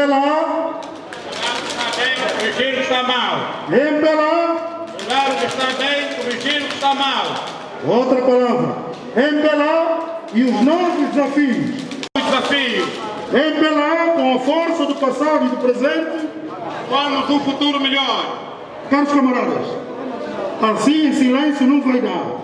Belá. Está bem, corrigir o que está mal. Em Belá. Pegar o que está bem, corrigir o que está mal. Outra palavra. Em Belá e os novos desafios. Os desafios. Em Belá, com a força do passado e do presente, Vamos um futuro melhor. caros camaradas, assim em silêncio não vai dar.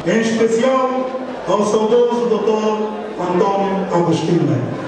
Em especial ao saudoso Dr. Antônio Agostinho Neto.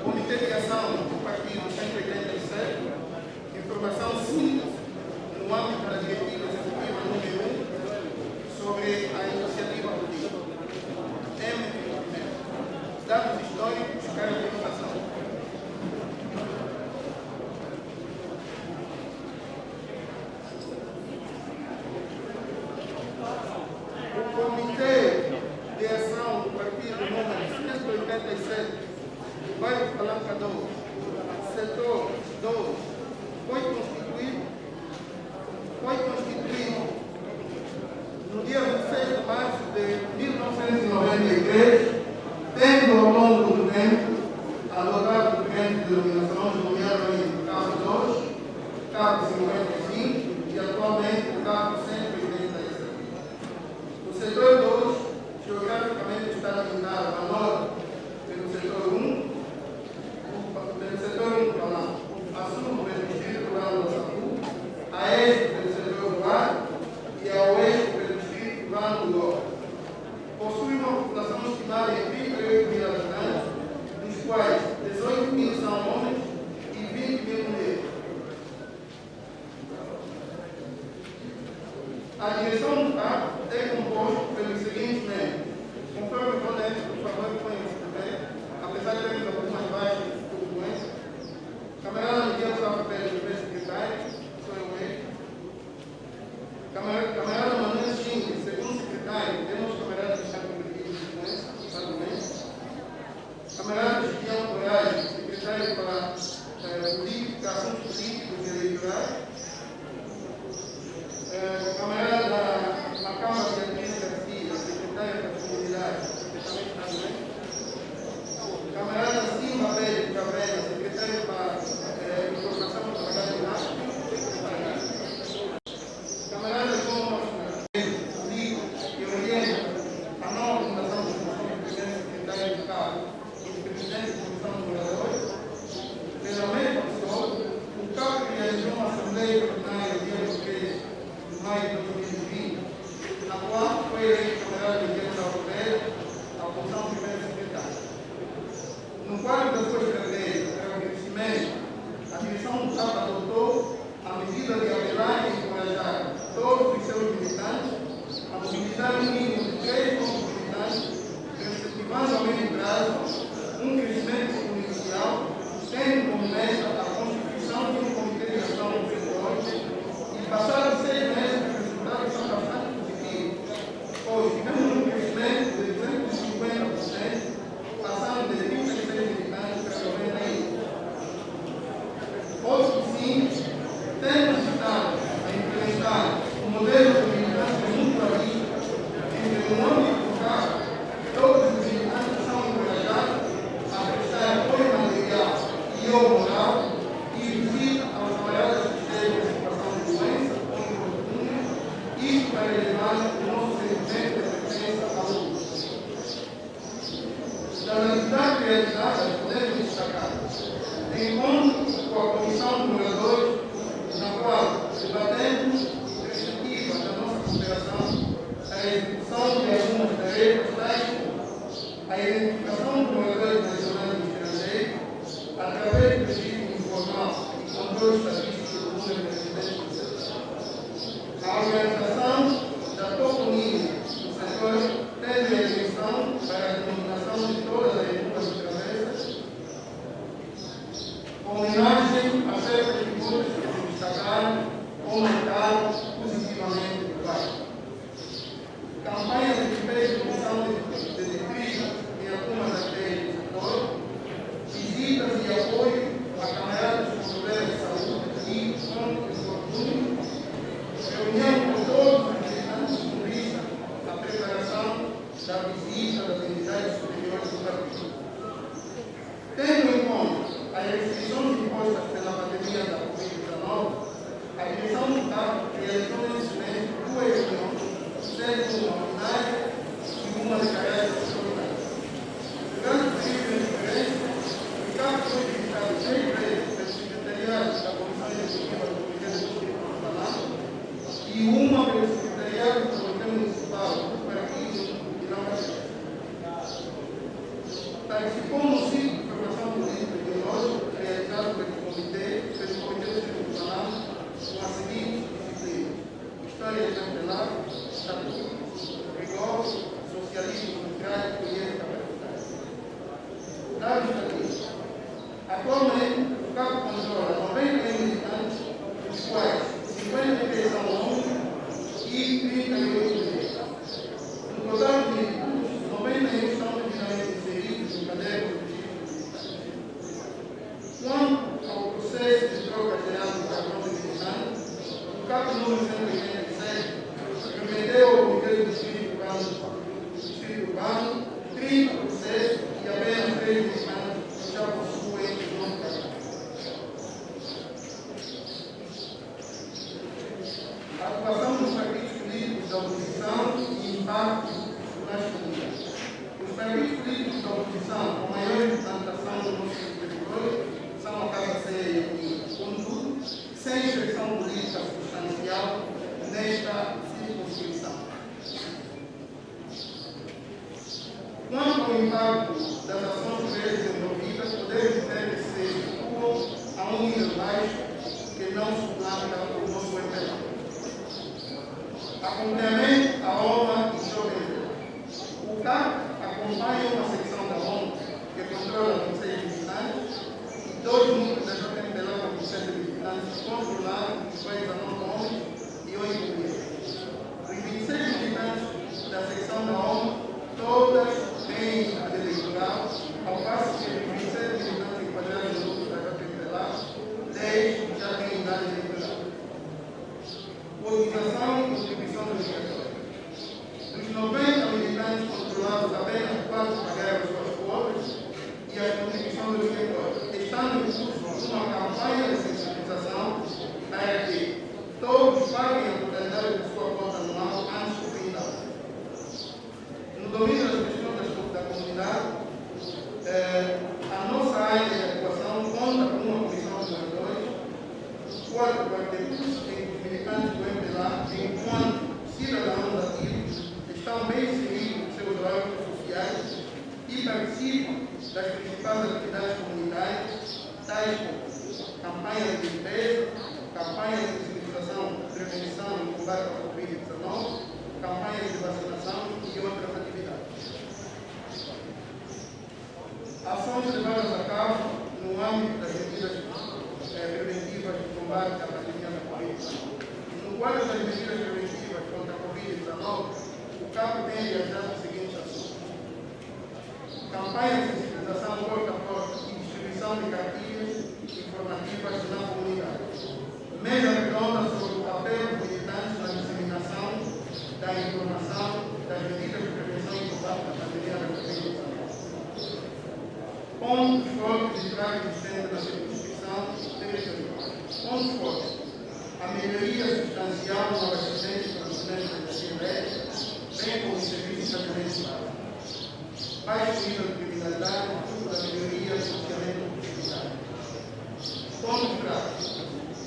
Comitê de Ação do Partido 187, informação simples no âmbito da diretiva executiva número 1 sobre a iniciativa política. Dados históricos, cargos de votação. O Comitê de Ação do Partido número 187, do bairro Palancador, setor 2, foi constituído no dia 26 de março de 1993, tendo ao longo do tempo adotado diferentes denominações, nomeadamente o CAP 2, CAP 55 e atualmente o CAP 187. O setor 2, geograficamente, está limitado a norte pelo setor 1, pelo setor 1 Palau, a sul pelo distrito rural do Sapu, a este pelo setor rural e a oeste pelo distrito rural do Gó. Possui uma população estimada em 38 mil habitantes, dos quais 18 mil são homens e 20 mil mulheres. A direção do CAP é composta pelos seguintes membros. Conforme o ponente, por favor, conheça também, apesar de termos algumas baixas de turbulência. Camarada Miguel Salvador, do secretário, sou eu mesmo. Camarada Manuel Chingue, segundo secretário, temos camarada de Estado de turbulência, camarada Gideão Coragem, secretário para política, assuntos políticos e eleitorais. Camarada da Câmara Beatriz Garcia, secretária da Comunidade, secretamente também. Camarada Simba Velho Cabrera, secretário para Informação do Trabalho e Arte. Camarada João Ligo e orienta a nova fundação da Comissão de Presidência Secretária do CAP e Presidente da Comissão de Moradores. Pela mesma pessoa, o CAP realizou uma Assembleia Ordinária dia 3 de maio de 2020, a qual foi eleito o camarada Miguel Salvador a função de primeiro secretário. No quadro das suas carreiras para o crescimento, a direção do CAP adotou a medida de apelar e encorajar todos os seus militantes a mobilizar um mínimo de 3 novos militantes, perspectivando a médio prazo um crescimento exponencial, tendo como meta a constituição de um comitê de ação no setor. E passados 6 meses, os resultados são bastante positivos. Hoje, tivemos um crescimento de 250%, passando de 36 militantes para 91. Hoje, sim, temos estado a implementar um modelo de militância mutualista, em que no âmbito do CAP, todos os militantes são encorajados a prestar apoio material e ou moral e visita aos camaradas que estejam em situação de doença ou infortúnio, isso para elevar o nosso sentimento de pertença à luta. Da atividade realizada, podemos destacar, encontro com a Comissão de Moradores, na qual debatemos perspectivas da nossa cooperação, a execução de algumas tarefas tais, a identificação de moradores nacionais e estrangeiros, através do registro informal e controle estatístico do número de residentes, a organização da toponímia do setor, tendo a eleição para a denominação de todas as ruas e travessas, homenagem a certas figuras que se destacaram ou marcaram positivamente o bairro. Campanha de despejo de missão de distrito em algumas artérias do setor, visitas e apoio a camaradas com problemas de saúde e com infortúnio, reunião com todos os militantes com vista à preparação da visita das entidades superiores do partido. Tendo em conta as restrições impostas pela pandemia da Covid-19, a direção do CAP realizou Atualmente, o CAP controla 91 militantes, dos quais 53 são homens e 38 mulheres. No total de militantes, 91 estão devidamente inseridos em cadeias do registro militar. Quanto ao processo de troca geral do cartão de militante, o CAP número 187 remeteu ao Comitê do Distrito Urbano 30 processos e apenas 3 militantes já possuem o novo cartão. A atuação dos partidos políticos da oposição e impacto nas comunidades. Os partidos políticos da oposição com maior implantação no nosso território são a Casa Ceia e Contudo, sem expressão política substancial nesta circunscrição. Quanto ao impacto das ações desenvolvidas, podemos dizer que se situam a um nível baixo que não suplanta o nosso empenho. Acompanhamento à ONU e jovem. O CAP acompanha uma secção da ONU que controla 26 militantes e 2 núcleos da JMPLA com 7 militantes controlados por 19 homens e 8 mulheres. Os 26 militantes da secção da ONU, todas têm a eleitoral, ao passo que os 27 militantes enquadrados no núcleo da JMPLA, 10 já têm idade eleitoral. Organização e contribuição do diretório. Dos 90 militantes controlados, apenas 4 pagaram suas quotas e a contribuição do diretório, estando em curso uma campanha de sensibilização para que todos paguem a totalidade de sua quota anual antes do fim da ano. No domínio das questões da comunidade, a nossa área de atuação conta com uma comissão de moradores, 4 quartéis em que os militantes do MPLA, enquanto cidadãos ativos, estão bem inseridos nos seus órgãos sociais e participam das principais atividades comunitárias, tais como campanhas de limpeza, campanhas de sensibilização, prevenção e combate à Covid-19, campanhas de vacinação e outras atividades. Ações levadas a cabo no âmbito das medidas preventivas de combate à pandemia da Covid-19. No quadro das medidas preventivas contra a Covid-19, o CAP tem realizado os seguintes ações: campanha de sensibilização porta a porta e distribuição de cartilhas informativas na comunidade. Mesa redonda sobre o papel dos militantes na disseminação da informação das medidas de prevenção e combate à pandemia da Covid-19. Pontos fortes de trabalho existente na circunscrição territorial. Pontos fortes: a melhoria substancial no abastecimento e fornecimento de energia elétrica, bem como os serviços de saneamento básico. Baixo nível de criminalidade, fruto da melhoria do funcionamento da comunidade. Pontos fracos: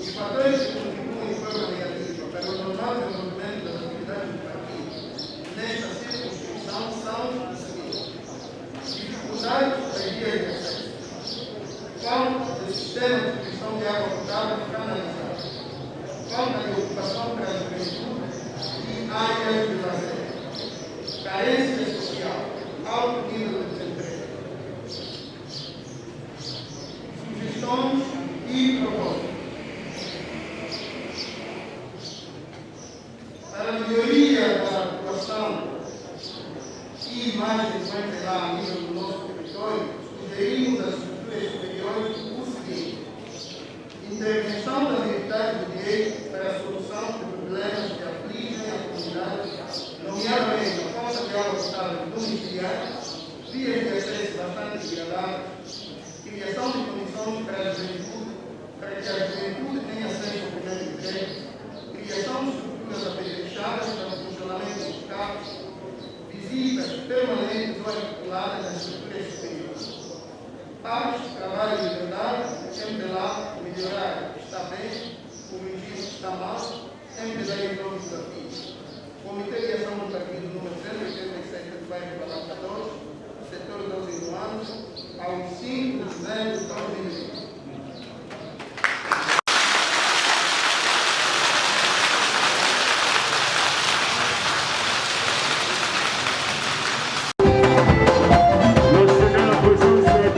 os fatores que contribuem de forma negativa para o normal desenvolvimento das atividades do partido nesta circunscrição são os seguintes: dificuldades das vias de acesso, falta de sistema de distribuição de água potável e canalizada, falta de ocupação para a juventude e áreas de lazer, carência social, alto nível de desemprego. Sugestões e propostas. Para a melhoria da atuação e imagem do MPLA a nível do nosso território, sugerimos às estruturas superiores o seguinte: intervenção das entidades do direito para a solução de problemas que afligem a comunidade, nomeadamente a falta de água potável domiciliar, vias de acesso bastante degradadas, criação de condições para a juventude, para que a juventude tenha acesso ao primeiro emprego, criação de estruturas apetrechadas para o funcionamento dos carros, visitas permanentes ou articuladas nas estruturas superiores. Paz, trabalho e liberdade, MPLA, melhorar está bem, corrigir está mal, MPLA e novos desafios. Comitê de Ação do Partido número 187 do bairro Balacadores, setor 12 do ano, aos 5 de dezembro de 2020. Nós chegamos à posição de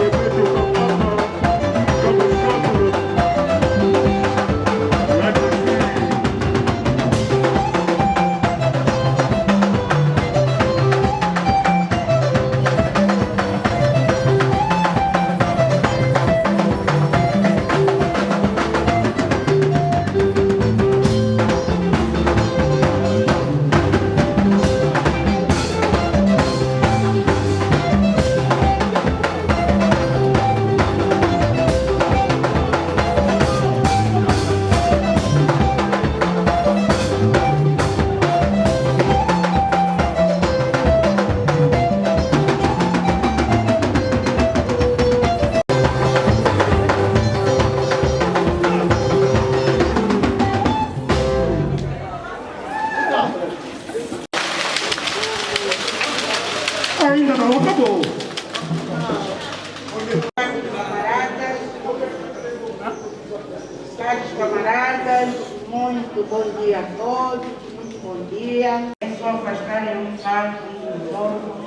Caros camaradas, muito bom dia a todos, muito bom dia. É só afastarem um bocado dos outros,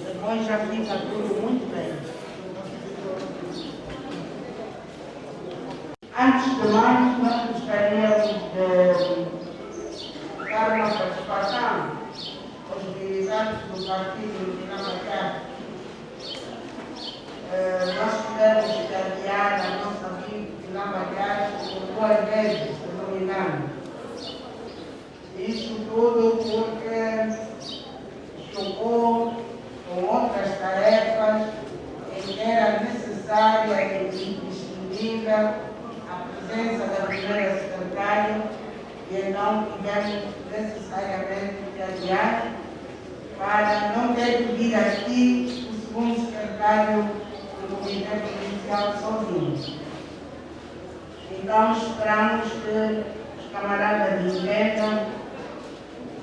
depois já fica tudo muito bem. Antes de mais, nós gostaríamos de dar uma participação aos militantes do partido de Namacá. Nós tivemos que adiar a nossa vida de Namacá por 2 vezes, se não me engano. Isso tudo porque chocou com outras tarefas em que era necessária e imprescindível a presença da primeira secretária e então tivemos necessariamente que adiar para não ter que vir aqui o segundo secretário do Comitê Provincial sozinho. Então esperamos que os camaradas entendam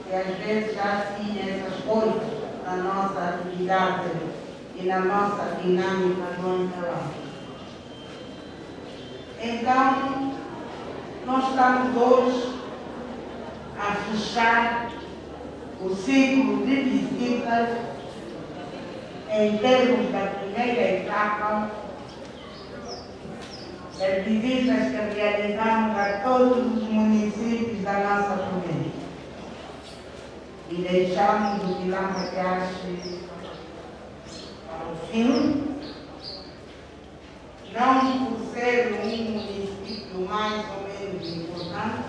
que às vezes há assim essas coisas na nossa atividade e na nossa dinâmica do intervalo. Então, nós estamos hoje a fechar o ciclo de visitas em termos da primeira etapa, as visitas que realizamos a todos os municípios da nossa província. E deixamos o Vila Macaxe para o fim, não por ser um município mais ou menos importante,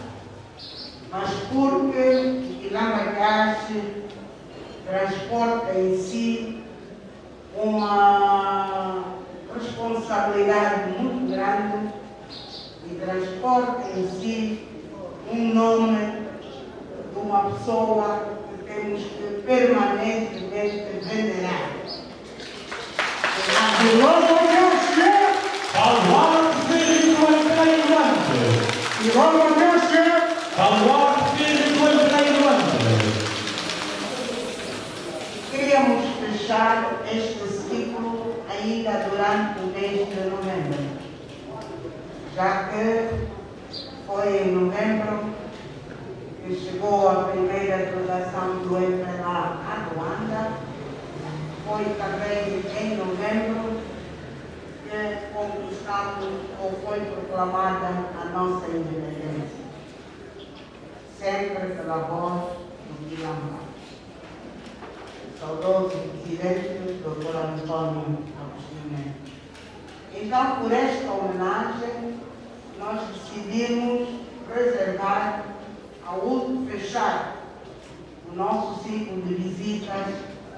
mas porque o Vila Macaxe transporta em si uma responsabilidade muito grande e transporta em si um nome de uma pessoa que temos que permanentemente venerar. Queríamos fechar este ciclo ainda durante o mês de novembro, já que foi em novembro que chegou a primeira delegação do MPLA a Luanda, foi também em novembro que conquistamos ou foi proclamada a nossa independência, sempre pela voz do Guilherme. Saudoso presidente, Dr. Antônio Agostinho. Então, por esta homenagem, nós decidimos reservar, fechar o nosso ciclo de visitas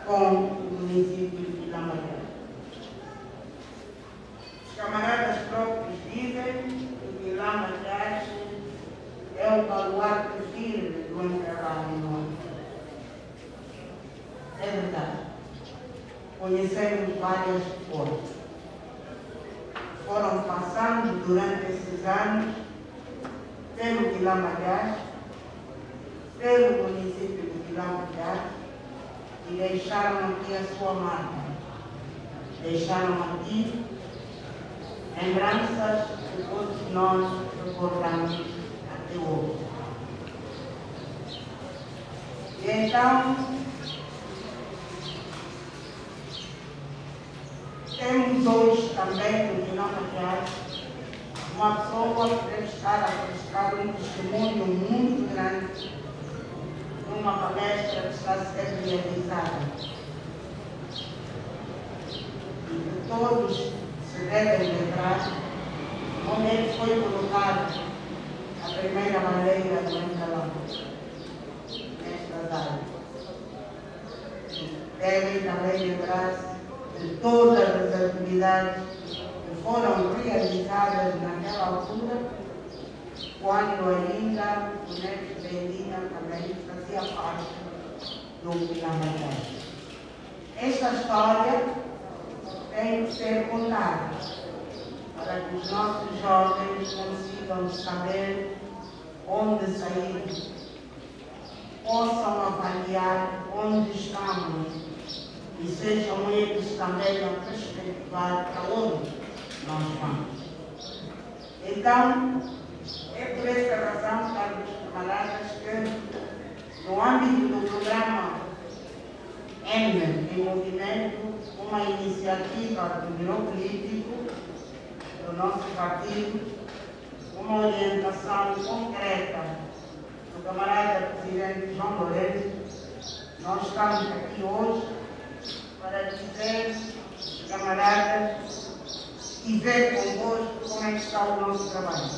com o município de Vila Macaxe. Os camaradas próprios dizem que Vila Macaxe é o baluarte firme do intervalo. É verdade. Conhecemos várias pessoas. Foram passando durante esses anos pelo Vila Macaxe, pelo município de Vila Macaxe e deixaram aqui a sua marca. Deixaram aqui lembranças que todos nós recordamos até hoje. E então, temos hoje também no Vila Macaxe uma pessoa que deve estar a prestar um testemunho muito grande numa palestra que está a ser realizada. E que todos se devem lembrar onde é que foi colocada a primeira bandeira do Encalão, nestas áreas. Devem também lembrar-se de todas as atividades que foram realizadas naquela altura, quando ainda o Neto Bendinha também fazia parte do Vila Macaxe. Esta história tem que ser contada para que os nossos jovens consigam saber onde saímos, possam avaliar onde estamos e sejam eles também a perspectivar para onde nós vamos. Então, é por esta razão, caros camaradas, que no âmbito do programa M em Movimento, uma iniciativa do Biro Político do nosso partido, uma orientação concreta do camarada Presidente João Lourenço, nós estamos aqui hoje para dizer, camaradas, e ver convosco como é que está o nosso trabalho.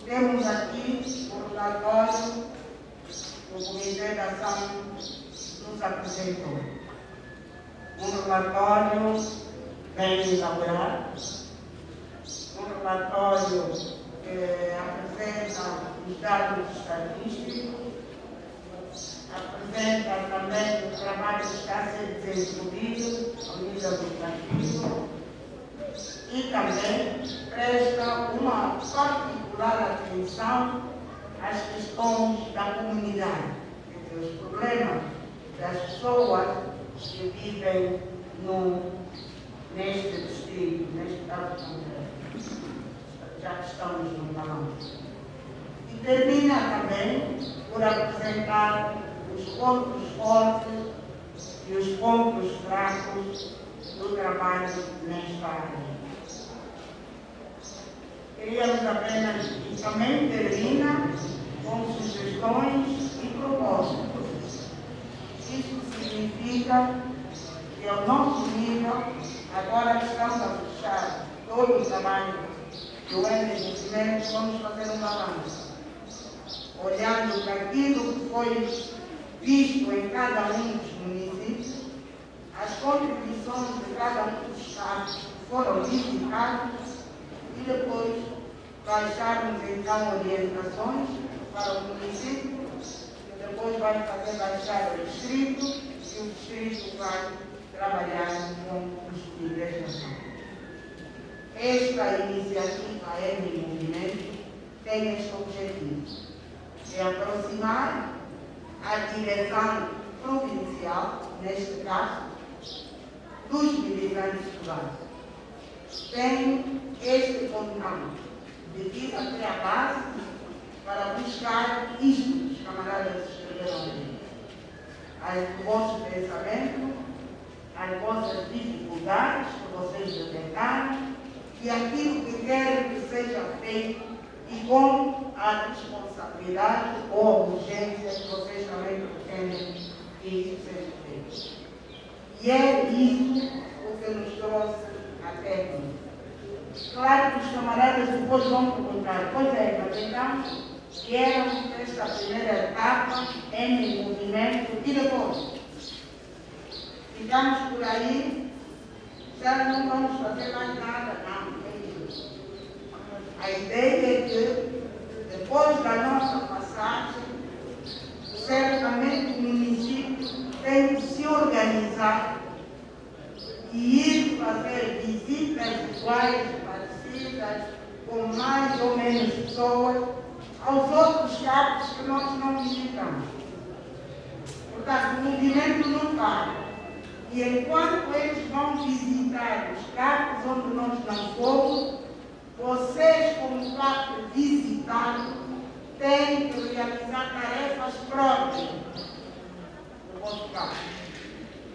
Temos aqui o relatório que o Comitê de Ação nos apresentou. Um relatório bem elaborado, um relatório que apresenta os dados estatísticos, apresenta também o trabalho que está a ser desenvolvido ao nível educativo e também presta uma particular atenção às questões da comunidade, quer dizer, os problemas das pessoas que vivem neste distrito, neste caso concreto, já que estamos no balanço. E termina também por apresentar os pontos fortes e os pontos fracos do trabalho nesta área. Queríamos apenas, e também termina com sugestões e propostas. Isso significa que ao nosso nível, agora que estamos a fechar todo o trabalho do M-Movimento, vamos fazer um balanço, olhando para aquilo que foi visto em cada um dos municípios, as contribuições de cada um dos estados que foram visitados, e depois baixarmos então orientações para o município, que depois vai fazer baixar o distrito, e o distrito vai trabalhar com os líderes da ação. Esta iniciativa M-Movimento tem este objetivo, de aproximar a direção provincial, neste caso, dos militantes do base. Tem este contato de vir até a base para buscar isto, os camaradas escreveram ali. As vossos pensamentos, as vossas dificuldades que vocês detectaram e aquilo que querem que seja feito e com a responsabilidade ou a urgência que vocês também pretendem que isso seja feito. E é isso o que nos trouxe até aqui. Claro que os camaradas depois vão perguntar, pois é, mas então vieram esta primeira etapa em movimento e depois ficamos por aí, já não vamos fazer mais nada, não. A ideia é que depois da nossa passagem, certamente o município tem que se organizar e ir fazer visitas iguais, parecidas, com mais ou menos pessoas, aos outros campos que nós não visitamos. Portanto, o movimento não para. E enquanto eles vão visitar os campos onde nós não fomos, vocês, como parte visitado, têm que realizar tarefas próprias do vosso campo,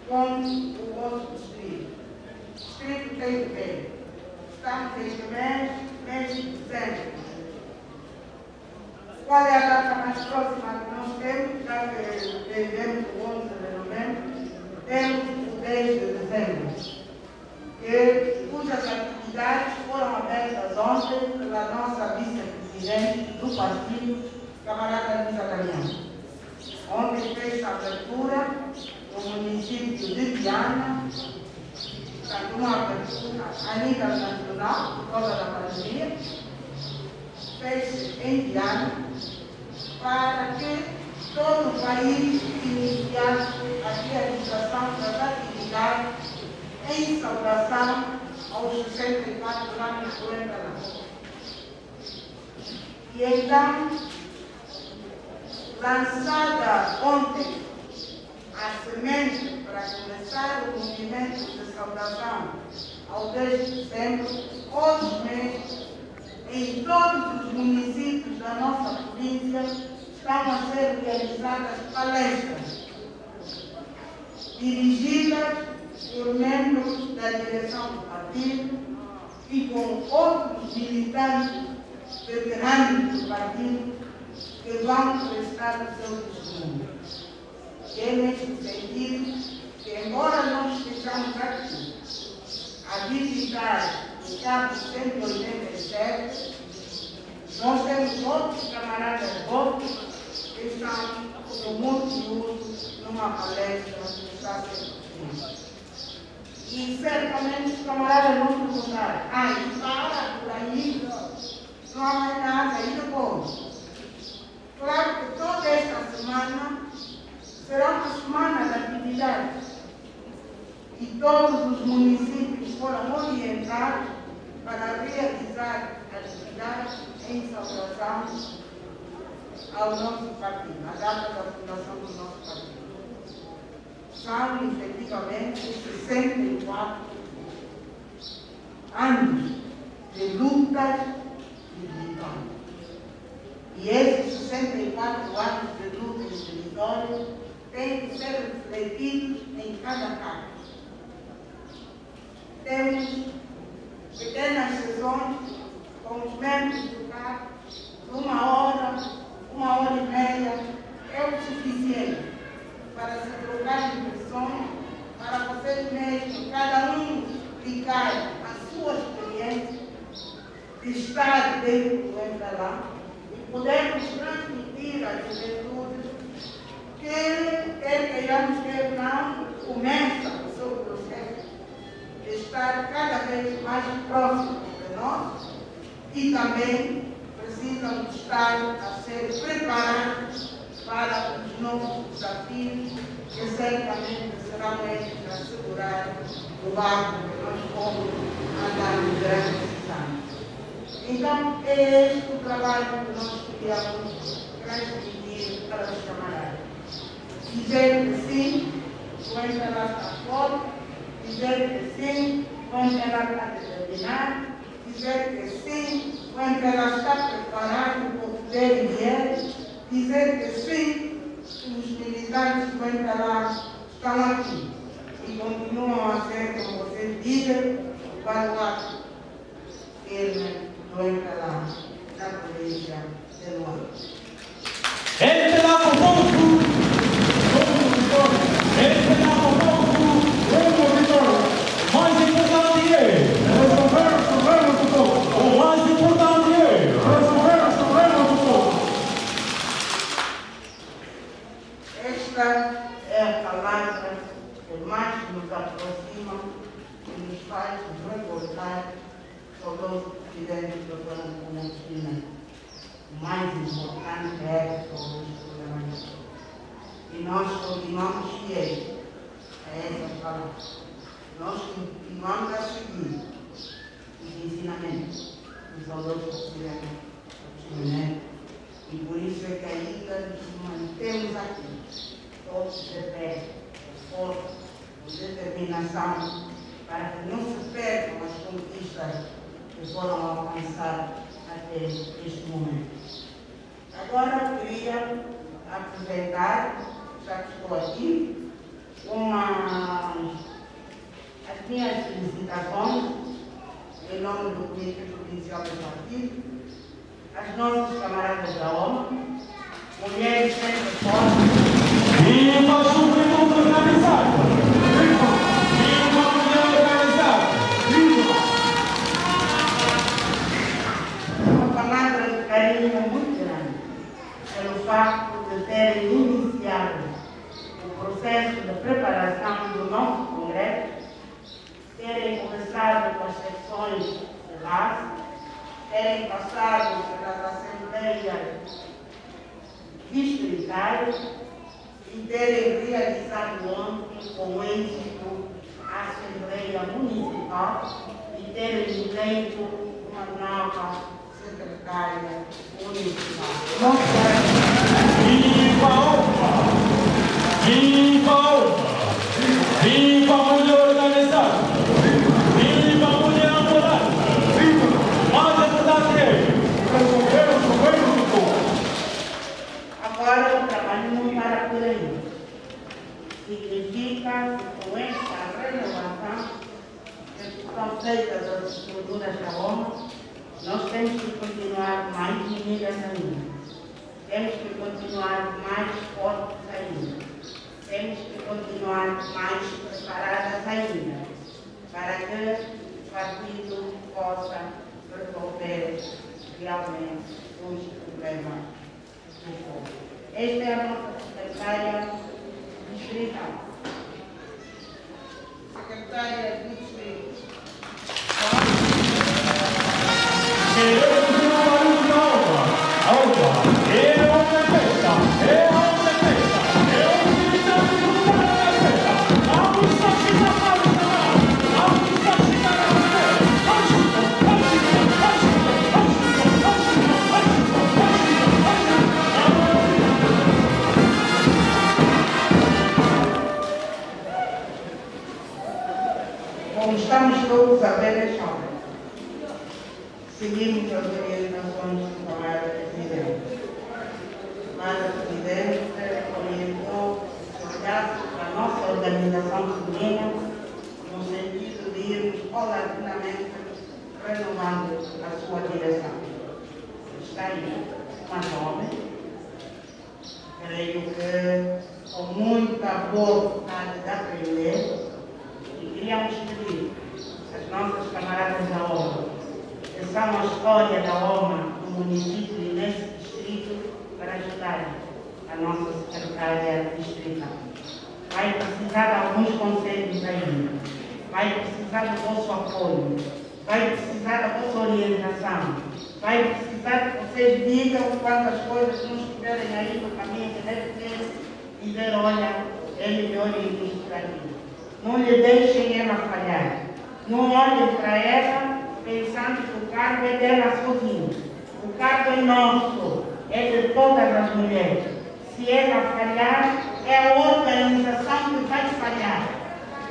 com o vosso distrito. O distrito tem que ver. Estamos em mês de dezembro. Qual é a data mais próxima que nós temos? Já que vivemos o 11 de novembro, temos o 10 de dezembro, cujas atividades foram abertas ontem pela nossa vice-presidente do partido, camarada Luísa Damião. Ontem fez a abertura no município de Viana, portanto, uma abertura a nível nacional, por causa da pandemia, fez em Viana, para que todo o país iniciasse a realização das atividades em saudação aos 64 anos do Embraer. E então, lançada ontem a semente para começar o movimento de saudação ao 10 de dezembro, hoje mesmo, em dia estão a ser realizadas palestras dirigidas por membros da direção do partido e com outros militantes veteranos do partido que vão prestar o seu testemunho. E é nesse sentido que, embora nós estejamos aqui a visitar o cabo 187, nós temos outros camaradas outros que estão com multiuso numa palestra que está a ser feita. E certamente os camaradas vão perguntar: e para por aí, não há mais nada, e depois? Claro que toda esta semana será uma semana de atividades e todos os municípios foram orientados para realizar atividades em celebração ao nosso partido, na data da fundação do nosso partido. São, efetivamente, 64 anos de lutas e de vitórias. E esses 64 anos de lutas e de vitórias têm que ser refletidos em cada cargo. Temos pequenas sessões com os membros do cargo, de 1 hora, 1h30, é o suficiente para se trocar impressões, para vocês mesmos, cada um explicar a sua experiência de estar dentro do MPLA e podermos transmitir à juventude que, quer queiramos, quer não, começa o seu processo de estar cada vez mais próximo de nós e também precisam estar a ser preparados para os novos desafios que certamente serão eles a segurar o barco que nós fomos andando durante esses anos. Então, é este o trabalho que nós queríamos transmitir para os camaradas. Dizer que sim, o MPLA está forte, dizer que sim, o MPLA está determinado, dizer que sim, o MPLA está preparado para poder vier, dizer que sim, os militantes do MPLA estão aqui e continuam a ser, como vocês dizem, o baluarte firme do MPLA na província de Luanda. MPLA conosco! MPLA conosco! Mais importante é resolver os problemas do povo. o mais importante é Resolver os problemas do povo. Esta é a palavra que mais nos aproxima e nos faz recordar sobre o presidente Dr. Antônio Cristina. O mais importante é sobre os problemas. E nós continuamos fiéis a essa palavra. Nós continuamos a seguir os ensinamentos dos valores do presidente. E por isso é que ainda nos mantemos aqui, todos de pé, com força, com determinação, para que não se percam as conquistas que foram alcançadas até este momento. Agora eu queria apresentar, já que estou aqui, as minhas felicitações em nome do Comitê Provincial do Partido, as nossas camaradas da ONU, mulheres sempre fortes. Viva a juventude organizada! Viva a mulher organizada! Uma palavra de carinho muito grande pelo facto de terem iniciado o processo de preparação do nosso Congresso, terem começado com as sessões de base, terem passado pelas assembleias distritais e terem realizado ontem com êxito a Assembleia Municipal e terem eleito uma nova secretária municipal. Viva a UPA! Viva a UPA! Viva a mulher organizada! Viva a mulher ambulante! Mais importante é Resolver os problemas do povo. feitas as estruturas da OMA, nós temos que continuar mais unidas ainda. Temos que continuar mais fortes ainda. Temos que continuar mais preparadas ainda, para que o partido possa resolver realmente os problemas do povo. Esta é a nossa secretária distrital. Secretária do Distrito. Queremos uma barulho na alma. Alma, é uma festa, é uma festa, é uma militante do Paraná. Vamos saciar a vamos saciar a Como estamos todos a ver a chave, seguimos as orientações do camarada Presidente. O camarada Presidente orientou os gastos da nossa organização feminina no sentido de irmos paulatinamente renovando a sua direção. Está aí uma jovem, creio que com muita vontade de aprender, e queríamos pedir às nossas camaradas da OMA, que são a história da OMA no município e nesse distrito, para ajudarem a nossa secretária distrital. Vai precisar de alguns conselhos ainda, vai precisar do vosso apoio, vai precisar da vossa orientação, vai precisar que vocês digam quando as coisas não estiverem aí no caminho que deve ter e dizer, olha, é melhor ir por aqui. Não lhe deixem ela falhar. Não olhem para ela pensando que o cargo é dela sozinha. O cargo é nosso, é de todas as mulheres. Se ela falhar, é a organização que vai falhar.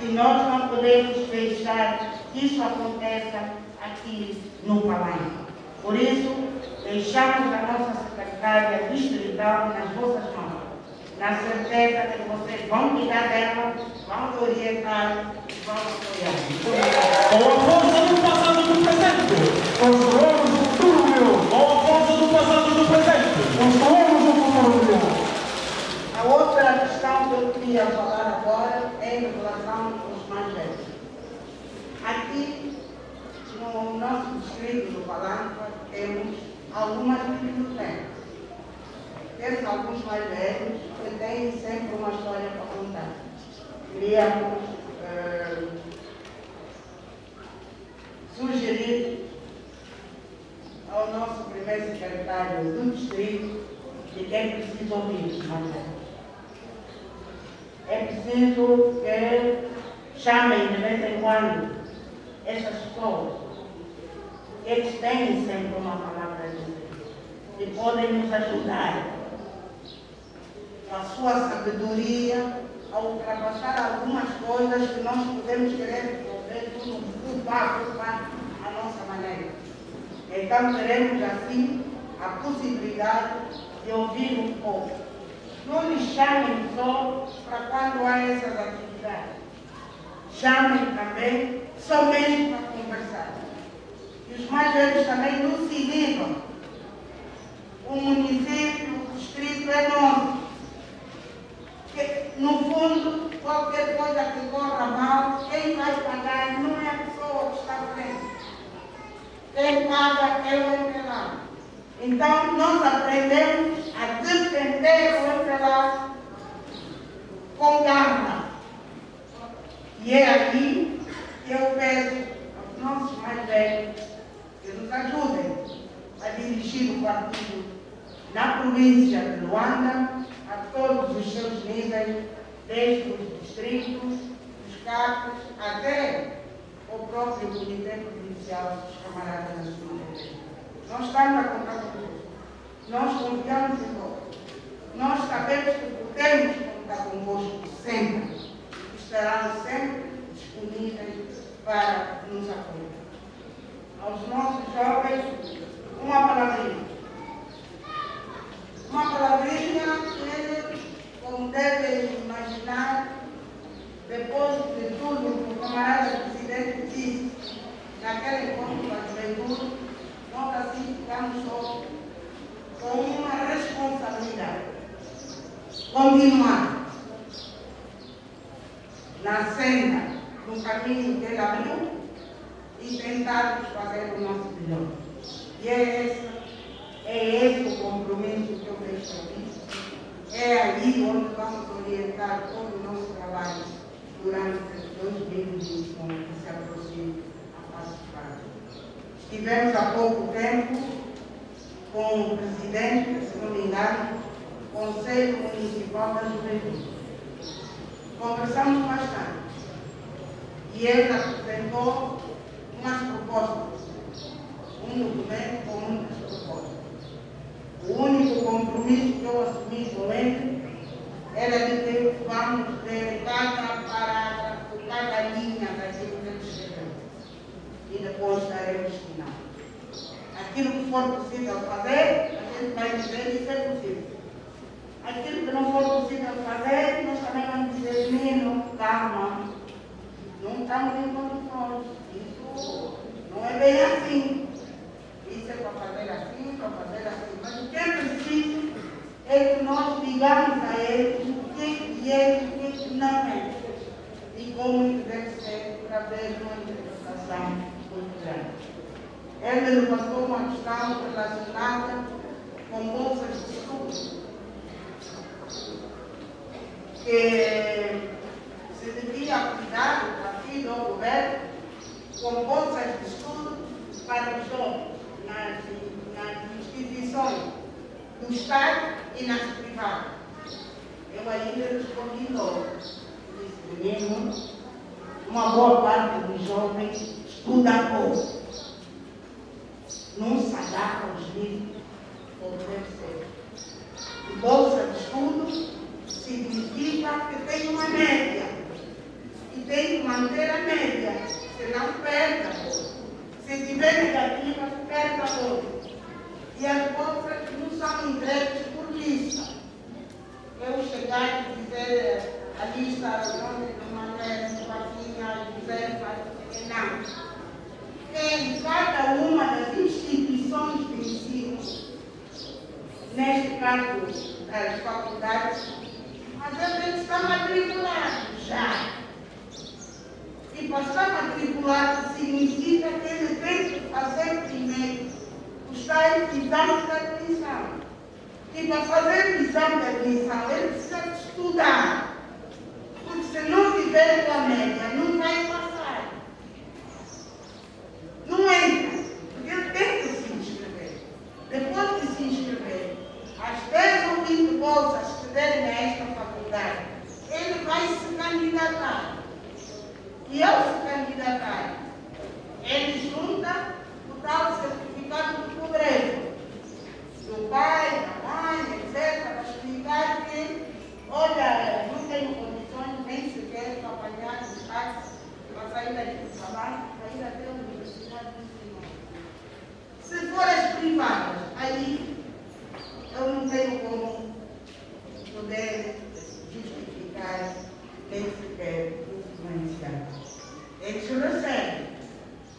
E nós não podemos deixar que isso aconteça aqui no Palanque. Por isso, deixamos a nossa secretária distrital nas vossas mãos, na certeza de que vocês vão cuidar dela, vão orientar e vão apoiar. com a força do passado do presente, construímos o futuro melhor. Com a força do passado do presente, construímos o futuro melhor. A outra questão que eu queria falar agora é em relação aos mais velhos. Aqui, no nosso distrito do Palanque, temos algumas bibliotecas. Temos alguns mais velhos que têm sempre uma história para contar. Queríamos sugerir ao nosso primeiro secretário do distrito de que é preciso ouvir os mais velhos. É preciso que chamem de vez em quando essas pessoas. Eles têm sempre uma palavra a dizer e podem nos ajudar com a sua sabedoria a ultrapassar algumas coisas que nós podemos querer resolver tudo à nossa maneira. Então teremos assim a possibilidade de ouvir um pouco. Não lhes chamem só para quando há essas atividades. Chamem também só mesmo para conversar. E os mais velhos também nos ligam. O município, o distrito é nosso. Que, no fundo, qualquer coisa que corra mal, quem vai pagar não é a pessoa que está à frente. Quem paga é o empregado. Então, nós aprendemos a defender o empregado com garra. E é aqui que eu peço aos nossos mais velhos que nos ajudem a dirigir o partido na província de Luanda, a todos os seus níveis, desde os distritos, os CAPs, até o próprio Comitê Provincial dos Camaradas Nacionais. Nós estamos a contar com vocês. Nós confiamos em vós. Nós sabemos que podemos contar convosco sempre. Estarão sempre disponíveis para nos apoiar. Aos nossos jovens, uma palavrinha. Uma palavrinha que, como devem imaginar, depois de tudo que o camarada Presidente disse, continuar na senda, no caminho que ele abriu e tentarmos fazer o nosso melhor. E é esse o compromisso que eu deixo aqui. É aí onde vamos orientar todo o nosso trabalho durante 2021 que se aproxima a passo prático. Estivemos há pouco tempo com o presidente, se não me engano, do Conselho Municipal da Juventude. Conversamos bastante e ele apresentou umas propostas, um documento com muitas propostas. O único compromisso que eu assumi com ele era de que vamos ver cada parágrafo, cada linha daquilo que ele escreveu e depois daremos final. Aquilo que for possível fazer, a gente vai dizer isso é possível. Aquilo que não for possível fazer, nós também vamos dizer, menino, calma, não estamos em condições, isso não é bem assim. Isso é para fazer assim, para fazer assim. Mas o que é preciso é que nós digamos a ele o que é e o que não é. E como isso deve ser para ver uma interpretação muito grande. Ele levantou uma questão relacionada com bolsas de estudo, que se devia cuidar o partido ou o governo com bolsas de estudo para os jovens nas instituições do Estado e nas privadas. Eu ainda respondi logo. Disse, menino, uma boa parte dos jovens estuda pouco. Não se agarra aos livros como deve ser. E bolsa de estudo significa que tem uma média. E tem que manter a média, senão perde a bolsa. Se tiver negativa, perde a bolsa. E as bolsas não são entregues por lista. Eu chegar e dizer a lista, o nome do Mané, Joaquinha, Josefa, não. Em cada uma das instituições de ensino, neste caso das faculdades, mas ele tem que estar matriculado já. E para estar matriculado significa que ele tem que fazer primeiro os tais exames de admissão. E para fazer o exame de admissão, ele precisa estudar. Porque se não tiver a média, não vai passar. Não entra. Porque ele tem que se inscrever. Depois de se inscrever, as 10 ou 20 bolsas que derem a esta faculdade, ele vai se candidatar. E ao se candidatar, ele junta o tal certificado de pobreza do pai, da mãe, etc., para explicar que, olha, não tenho condições nem sequer para pagar os táxis, para sair daqui do trabalho, para ir até a universidade do Senhor. Se for as privadas, aí eu não tenho como poder justificar nem sequer influenciar. Eles recebem,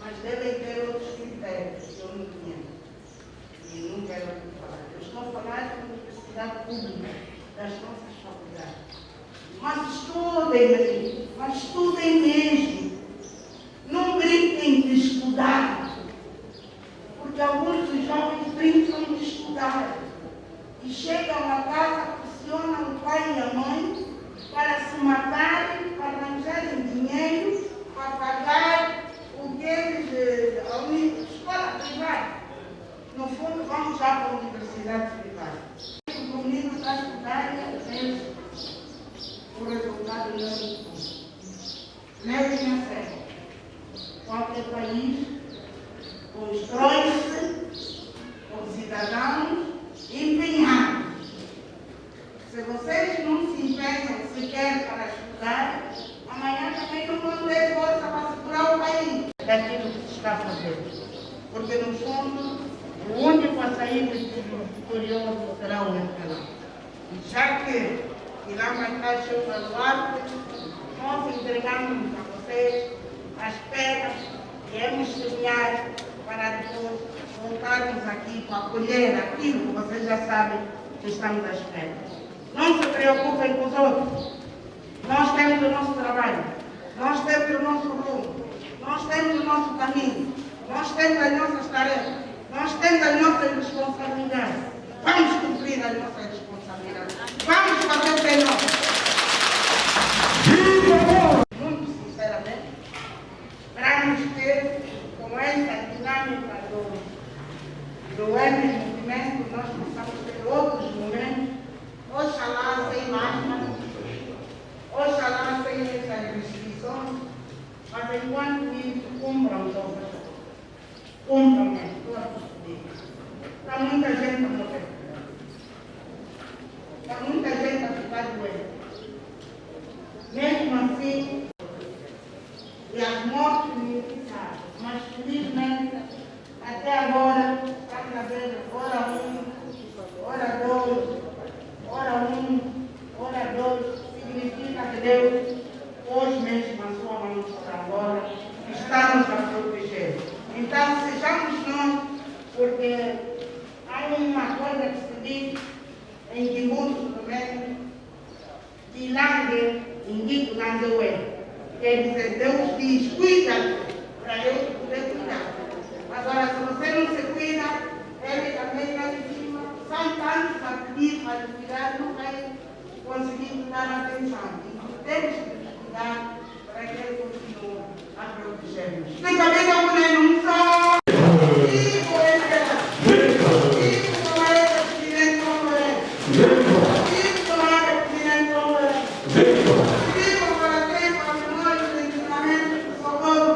mas devem ter outros critérios que eu não conheço. E não quero aqui falar. Eu estou a falar da universidade pública, das nossas faculdades. Mas estudem, mas estudem mesmo. Não brinquem de estudar. Porque alguns dos jovens brincam de estudar. E chegam a casa, pressionam o pai e a mãe para se matarem, para arranjarem dinheiro, para pagar o que eles, a escola privada. No fundo, vamos já para a universidade privada. O menino está a estudar e às vezes o resultado não é muito bom. Levem a sério. Qualquer país constrói-se com cidadãos empenhados. Se vocês não se empenham sequer para estudar, amanhã também não vão ter força para segurar o país daquilo que se está fazendo. Porque, no fundo, o único a sair vitorioso será o nacional. E já que irá marcar seu baluarte, nós entregamos a vocês as pedras que viemos semear para depois voltarmos aqui para acolher aquilo que vocês já sabem que estamos à espera. Não se preocupem com os outros. Nós temos o nosso trabalho. Nós temos o nosso rumo. Nós temos o nosso caminho. Nós temos as nossas tarefas. Nós temos as nossas responsabilidades. Vamos cumprir as nossas responsabilidades. Vamos fazer o que é nosso. Muito sinceramente, para nos ter com essa dinâmica do M movimento, nós precisamos ter outros momentos, oxalá sem máscara, oxalá sem essas restrições, mas enquanto isso, cumpram os outros. Cumpram mesmo, todos os dias. Está muita gente a morrer. Está muita gente a ficar doente. Mesmo assim, e as mortes militares, mas felizmente, até agora, estamos a ver hora 1, hora 2, hora 1, hora 2, significa que Deus, hoje mesmo, a sua mão sobre Angola, estamos a proteger. Então, sejamos nós, porque há uma coisa que se diz em Quimbundo também, de Lange, indico Lange, quer dizer, Deus diz, cuida, para eu poder cuidar. Agora, se você não se cuida, ele também lá em cima, são tantos a pedir para cuidar, não vai conseguir dar atenção. E temos que cuidar para que ele continue a proteger-nos. Fica bem com a mulher, não só. Vivo ele, vivo com a presidente congolesa. Vivo com a presidente congolesa. Vivo para ter para nós o ensinamento do socorro.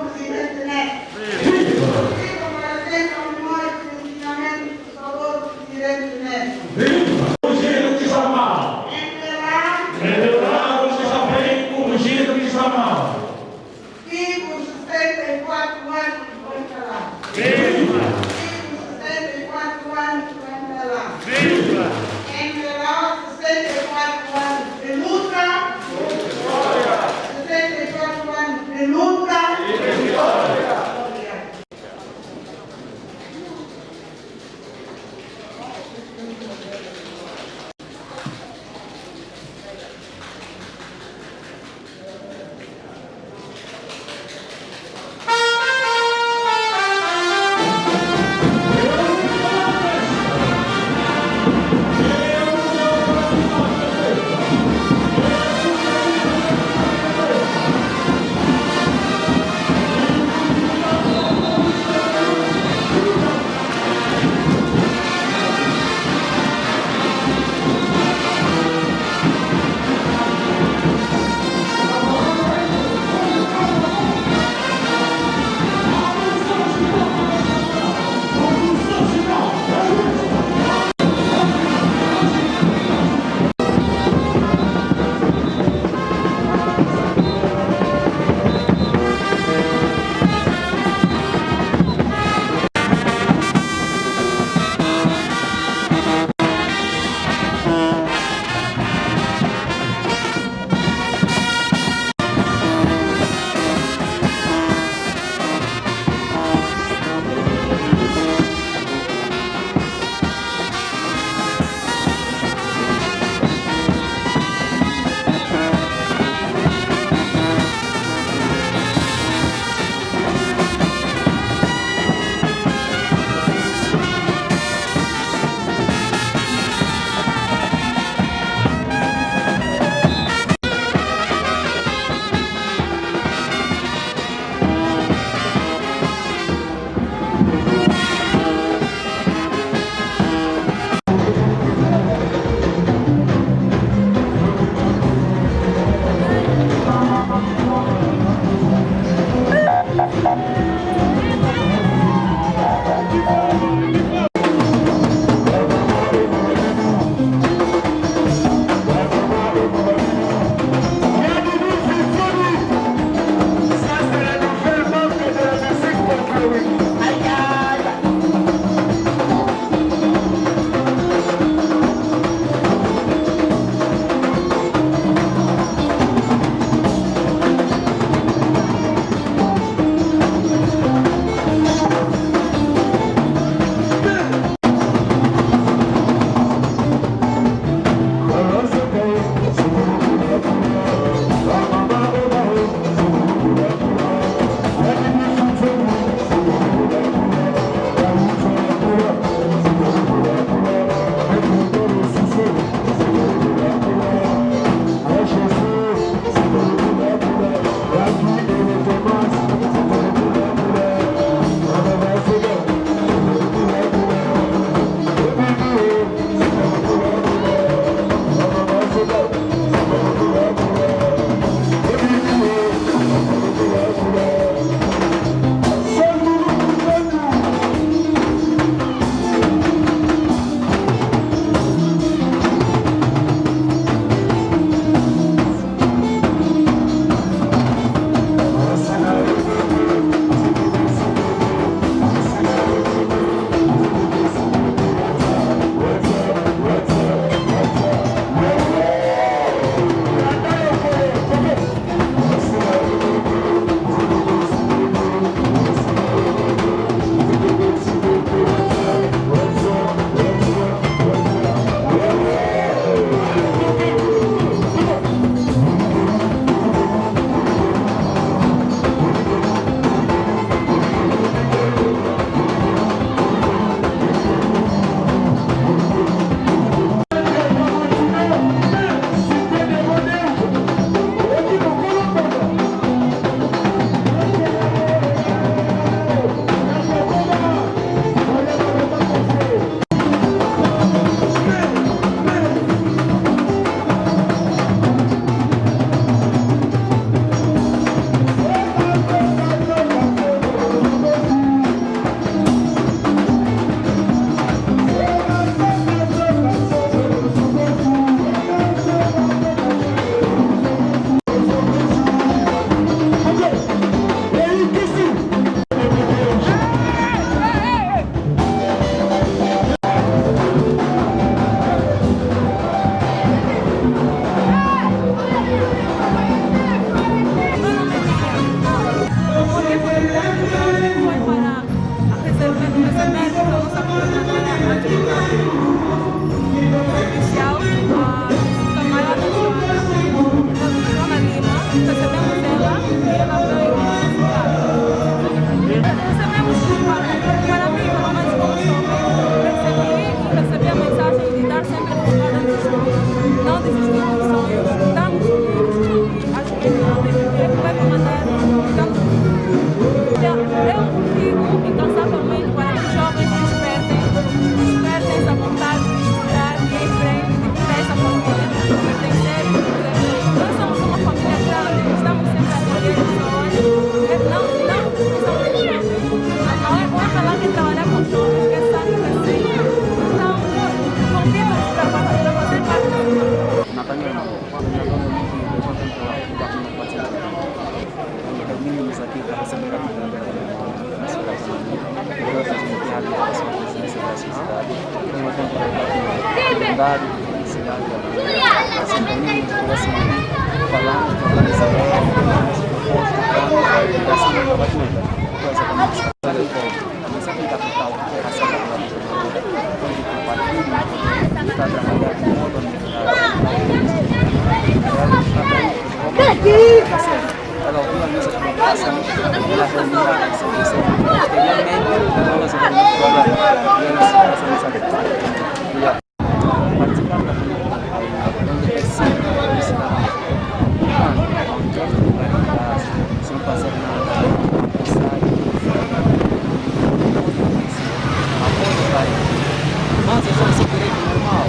sociedade, foi um evento comunidade, de cidade, assim, falamos, trocamos ideias, falamos, propósitos, e nova coisa. Coisa como a mensagem capital, a certa onde compartilho, está trabalhando de modo a ela ouviu a nossa comunicação, ela reunirá essa questão posteriormente, nós vamos trabalhar essa questão. Participar da política, onde precisa, sem fazer nada, mas isso é um segredo normal,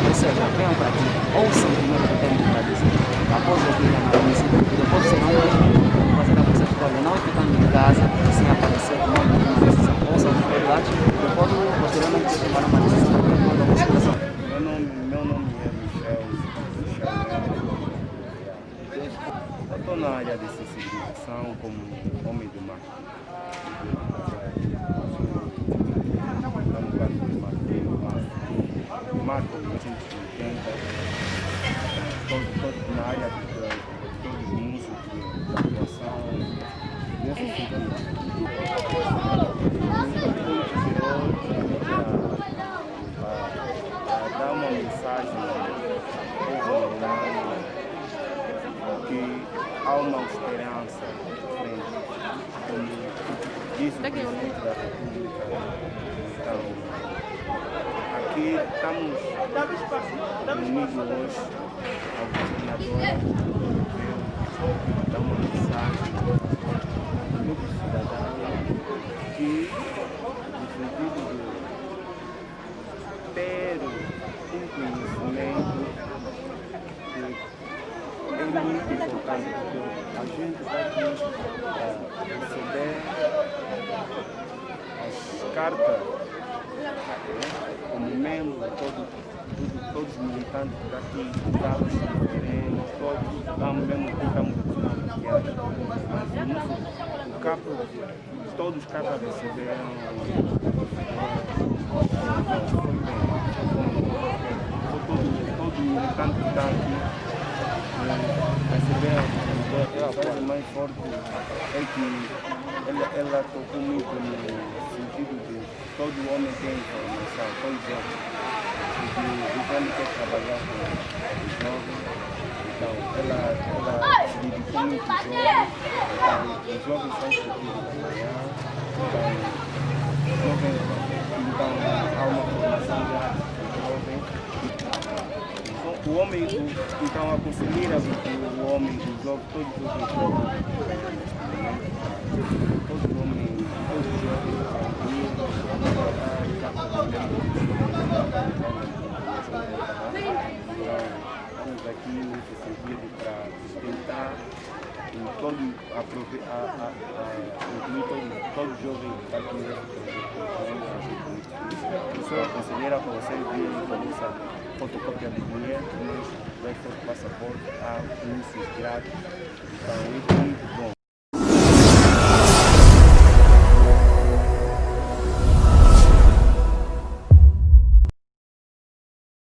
ou seja, venham para aqui, ouçam primeiro o que tem para dizer, após ouvir a análise, depois você não vai fazer a vossa escolha, não ficando em casa, sem aparecer, não tomar uma decisão, ouçam a verdade, depois posteriormente você tomar uma decisão de acordo com a vossa situação. Meu nome é Michel. Eu estou na área de sensibilização como homem de marketing. Marco 1980, na área de todos os músicos, da criação, nesse sentido. Para dar uma mensagem que há uma esperança frente, como disse o presidente da República. Então, aqui estamos unidos hoje ao governador dar uma mensagem do grupo cidadão que, no sentido de ter um conhecimento que é muito importante, porque a gente vai aqui receber as cartas como membro, todos os militantes que estão aqui, dados diferentes, todos mesmo que estamos o capo, todos os capas receberam todos os militantes que estão aqui receberam. A coisa mais forte é que ela tocou muito no sentido de todo homem tem informação, todos os homens. O homem quer trabalhar com os jovens, então ela se dedicou muito aos jovens, então os jovens são o futuro da manhã, então há uma formação já do jovem. O homem, então a conselheira do homem, do jovem, todos os jovens, todos os homens, todos os jovens, estamos aqui nesse sentido para tentar incluir todos os jovens que estão aqui nesse projeto. Sou a conselheira para você vir com essa fotocópia do dinheiro, vai ser o passaporte, há anúncios grátis. Então,